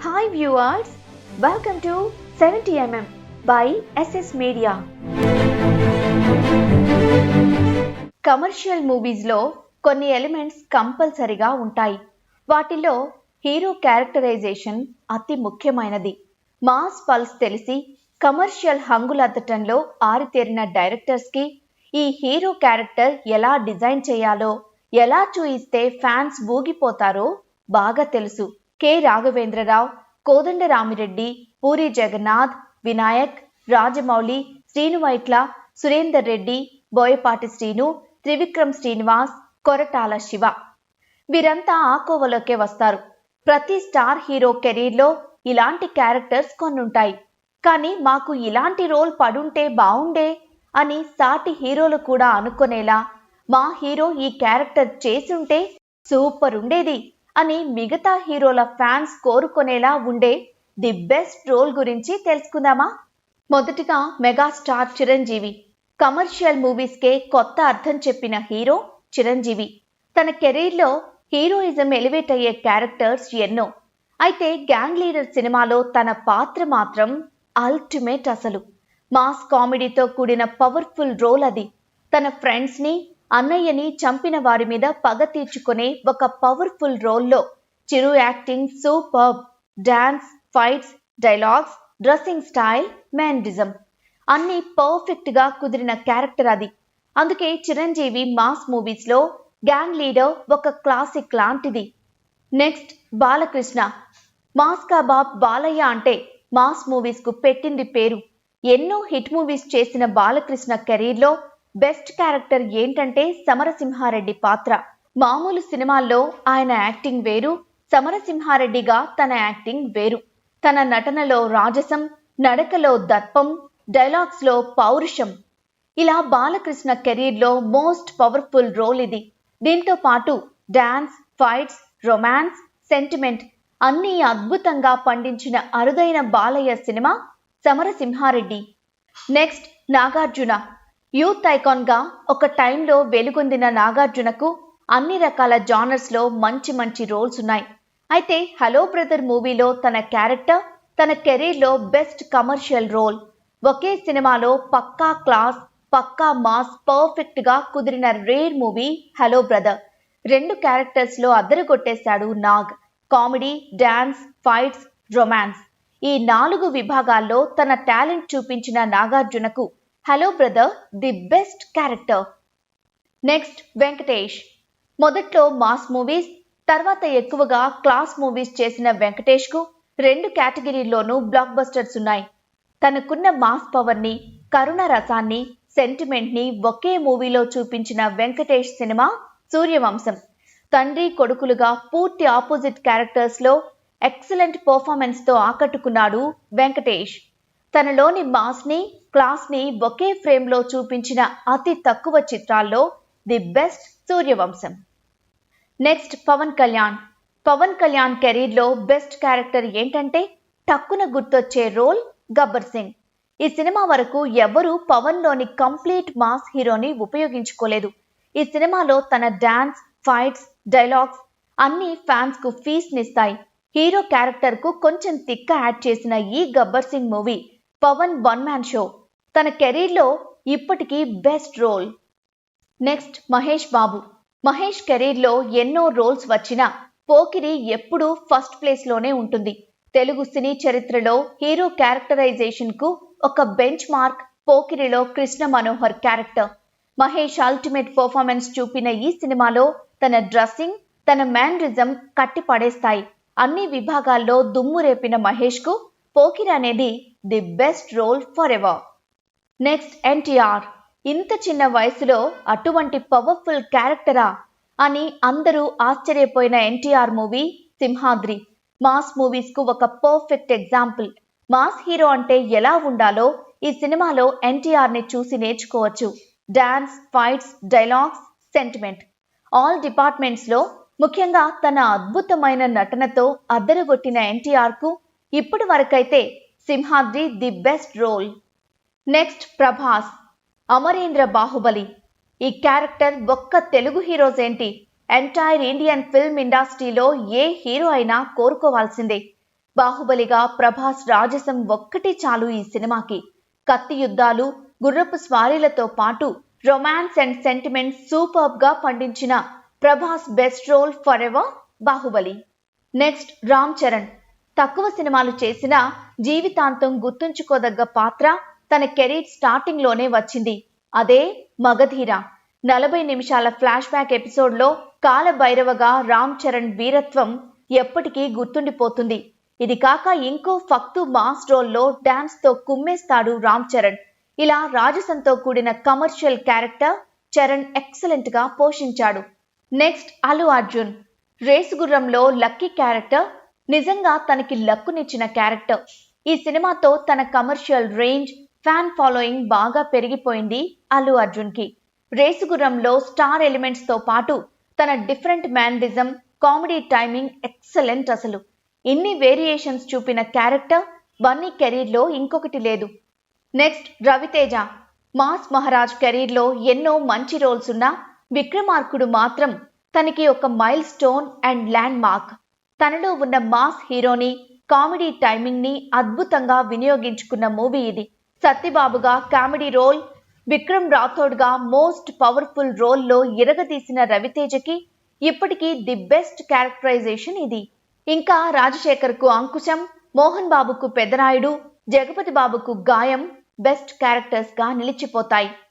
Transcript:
Hi viewers, welcome to 70mm by SS Media. Commercial మూవీస్లో కొన్ని elements కంపల్సరీగా ఉంటాయి. వాటిలో హీరో క్యారెక్టరైజేషన్ అతి ముఖ్యమైనది. మాస్ పల్స్ తెలిసి కమర్షియల్ హంగులద్దటంలో ఆరితేరిన డైరెక్టర్స్కి ఈ హీరో క్యారెక్టర్ ఎలా డిజైన్ చేయాలో, ఎలా చూయిస్తే ఫ్యాన్స్ ఊగిపోతారో బాగా తెలుసు. కె రాఘవేంద్రరావు, కోదండరామిరెడ్డి, పూరి జగన్నాథ్, వినాయక్, రాజమౌళి, శ్రీను వైట్ల, సురేందర్ రెడ్డి, బోయపాటి శ్రీను, త్రివిక్రమ్ శ్రీనివాస్, కొరటాల శివ వీరంతా ఆ కోవలోకే వస్తారు. ప్రతి స్టార్ హీరో కెరీర్లో ఇలాంటి క్యారెక్టర్స్ కొన్నుంటాయి. కానీ మాకు ఇలాంటి రోల్ పడుంటే బావుండే అని సాటి హీరోలు కూడా అనుకునేలా, మా హీరో ఈ క్యారెక్టర్ చేసుంటే సూపర్ ఉండేది అని మిగతా హీరోల ఫ్యాన్స్ కోరుకునేలా ఉండే ది బెస్ట్ రోల్ గురించి తెలుసుకుందామా? మొదటిగా మెగాస్టార్ చిరంజీవి. కమర్షియల్ మూవీస్కే కొత్త అర్థం చెప్పిన హీరో చిరంజీవి. తన కెరీర్లో హీరోయిజం ఎలివేట్ అయ్యే క్యారెక్టర్స్ ఎన్నో. అయితే గ్యాంగ్ లీడర్ సినిమాలో తన పాత్ర మాత్రం అల్టిమేట్. అసలు మాస్ కామెడీతో కూడిన పవర్ఫుల్ రోల్ అది. తన ఫ్రెండ్స్ని, అన్నయ్యని చంపిన వారి మీద పగ తీర్చుకునే ఒక పవర్ఫుల్ రోల్లో Chiru acting superb. Dance, fights, dialogues, dressing style, mannerism అన్నీ పర్ఫెక్ట్గా కుదిరిన క్యారెక్టర్ అది. అందుకే చిరంజీవి మాస్ మూవీస్లో గ్యాంగ్ లీడర్ ఒక క్లాసిక్ లాంటిది. నెక్స్ట్ బాలకృష్ణ. మాస్ కా బాప్ బాలయ్య అంటే మాస్ మూవీస్కు పెట్టింది పేరు. ఎన్నో హిట్ మూవీస్ చేసిన బాలకృష్ణ కెరీర్లో బెస్ట్ క్యారెక్టర్ ఏంటంటే సమరసింహారెడ్డి పాత్ర. మామూలు సినిమాల్లో ఆయన యాక్టింగ్ వేరు, సమరసింహారెడ్డిగా తన యాక్టింగ్ వేరు. తన నటనలో రాజసం, నడకలో దర్పం, డైలాగ్స్లో పౌరుషం. ఇలా బాలకృష్ణ కెరీర్లో మోస్ట్ పవర్ఫుల్ రోల్ ఇది. దీంతో పాటు డాన్స్, ఫైట్స్, రొమాన్స్, సెంటిమెంట్ అన్నీ అద్భుతంగా పండించిన అరుదైన Balayya cinema Samarasimha Reddy. Next Nagarjuna. Youth ఐకాన్గా ఒక టైంలో వెలుగొందిన నాగార్జునకు అన్ని రకాల జానర్స్లో మంచి మంచి రోల్స్ ఉన్నాయి. అయితే హలో బ్రదర్ మూవీలో తన క్యారెక్టర్ తన కెరీర్లో బెస్ట్ కమర్షియల్ రోల్. ఒకే సినిమాలో పక్కా క్లాస్, పక్కా మాస్ పర్ఫెక్ట్గా కుదిరిన రేర్ మూవీ హలో బ్రదర్. రెండు క్యారెక్టర్స్లో అద్దరుగొట్టేశాడు Nag. Comedy, dance, fights, romance ఈ 4 విభాగాల్లో తన టాలెంట్ చూపించిన నాగార్జునకు hello brother the best character. Next Venkatesh. మొదట్లో మాస్ మూవీస్, తర్వాత ఎక్కువగా క్లాస్ మూవీస్ చేసిన వెంకటేష్కు 2 కేటగిరీల్లోనూ బ్లాక్ బస్టర్స్ ఉన్నాయి. తనకున్న మాస్ పవర్ని, కరుణ రసాన్ని, సెంటిమెంట్ని ఒకే మూవీలో చూపించిన వెంకటేష్ సినిమా సూర్యవంశం. తండ్రి కొడుకులుగా పూర్తి ఆపోజిట్ క్యారెక్టర్స్లో ఎక్సలెంట్ పర్ఫార్మెన్స్తో ఆకట్టుకున్నాడు వెంకటేష్. తనలోని మాస్ని, క్లాస్ని ఒకే ఫ్రేమ్లో చూపించిన అతి తక్కువ చిత్రాల్లో the best Suryavamsam. Next Pawan Kalyan. Pawan Kalyan కెరీర్లో బెస్ట్ క్యారెక్టర్ ఏంటంటే టక్కున గుర్తొచ్చే రోల్ గబ్బర్ సింగ్. ఈ సినిమా వరకు ఎవరూ పవన్లోని కంప్లీట్ మాస్ హీరోని ఉపయోగించుకోలేదు. ఈ సినిమాలో తన డాన్స్, ఫైట్స్, డైలాగ్స్ అన్నీ ఫ్యాన్స్కు ఫీస్నిస్తాయి. హీరో క్యారెక్టర్కు కొంచెం తిక్క యాడ్ చేసిన ఈ Gabbar Singh movie Pawan one man show. తన కెరీర్లో ఇప్పటికీ best role. Next Mahesh Babu. Mahesh కెరీర్లో ఎన్నో రోల్స్ వచ్చినా పోకిరి ఎప్పుడూ ఫస్ట్ ప్లేస్లోనే ఉంటుంది. తెలుగు సినీ చరిత్రలో హీరో క్యారెక్టరైజేషన్కు ఒక బెంచ్ మార్క్ పోకిరిలో Krishna Manohar character. Mahesh ultimate performance చూపిన ఈ సినిమాలో తన డ్రెస్సింగ్, తన మ్యానరిజం కట్టి పడేస్తాయి. అన్ని విభాగాల్లో దుమ్ము రేపిన మహేష్కు పోకిరి అనేది the best role forever. Next NTR. ఇంత చిన్న వయసులో అటువంటి పవర్ఫుల్ క్యారెక్టరా అని అందరూ ఆశ్చర్యపోయిన ఎన్టీఆర్ మూవీ సింహాద్రి. మాస్ మూవీస్కు ఒక పర్ఫెక్ట్ ఎగ్జాంపుల్. మాస్ హీరో అంటే ఎలా ఉండాలో ఈ సినిమాలో ఎన్టీఆర్ని చూసి నేర్చుకోవచ్చు. Dance, fights, dialogues, sentiment all డిపార్ట్మెంట్స్లో ముఖ్యంగా తన అద్భుతమైన నటనతో అద్దరుగొట్టిన ఎన్టీఆర్కు ఇప్పటి వరకైతే Simhadri the best role. Next Prabhas. Amarendra Baahubali. ఈ క్యారెక్టర్ ఒక్క తెలుగు హీరోస్ ఏంటి, ఎంటైర్ ఇండియన్ ఫిల్మ్ ఇండస్ట్రీలో ఏ హీరో అయినా కోరుకోవాల్సిందే. బాహుబలిగా ప్రభాస్ రాజసం ఒక్కటి చాలు ఈ సినిమాకి. కత్తి యుద్ధాలు, గుర్రపు స్వారీలతో పాటు రొమాన్స్ అండ్ సెంటిమెంట్స్ సూపర్బ్ గా పండించిన Prabhas best role forever Baahubali. Next Ram Charan. తక్కువ సినిమాలు చేసినా జీవితాంతం గుర్తుంచుకోదగ్గ పాత్ర తన కెరీర్ స్టార్టింగ్ లోనే వచ్చింది. అదే మగధీర. 40 నిమిషాల ఫ్లాష్ బ్యాక్ ఎపిసోడ్లో కాలభైరవగా రామ్ చరణ్ వీరత్వం ఎప్పటికీ గుర్తుండిపోతుంది. ఇది కాక ఇంకో ఫక్తు మాస్ రోల్లో డాన్స్ తో కుమ్మేస్తాడు రామ్ చరణ్. ఇలా రాజసంతో కూడిన కమర్షియల్ క్యారెక్టర్ చరణ్ ఎక్సలెంట్ గా పోషించాడు. నెక్స్ట్ అల్లు అర్జున్. రేసుగుర్రంలో లక్కీ క్యారెక్టర్ నిజంగా తనకి లక్కునిచ్చిన క్యారెక్టర్. ఈ సినిమాతో తన కమర్షియల్ రేంజ్, ఫ్యాన్ ఫాలోయింగ్ బాగా పెరిగిపోయింది అల్లు అర్జున్ కి. రేసుగుర్రంలో స్టార్ ఎలిమెంట్స్ తో పాటు తన different mannerism, comedy timing excellent అసలు. ఇన్ని వేరియేషన్స్ చూపిన క్యారెక్టర్ బన్నీ కెరీర్ లో ఇంకొకటి లేదు. Next Raviteja. Mass Maharaj career లో ఎన్నో మంచి రోల్స్ ఉన్నా విక్రమార్కుడు మాత్రం తనకి ఒక milestone and landmark. తనలో ఉన్న మాస్ హీరోని, కామెడీ టైమింగ్ ని అద్భుతంగా వినియోగించుకున్న మూవీ ఇది. సత్యబాబుగా కామెడీ రోల్, విక్రమ్ రాథోడ్ గా మోస్ట్ పవర్ఫుల్ రోల్లో ఇరగదీసిన రవితేజకి ఇప్పటికీ ది బెస్ట్ క్యారెక్టరైజేషన్ ఇది. ఇంకా రాజశేఖర్ కు అంకుశం, మోహన్ బాబుకు పెదనాయుడు, జగపతి బాబుకు గాయం బెస్ట్ క్యారెక్టర్స్ గా నిలిచిపోతాయి.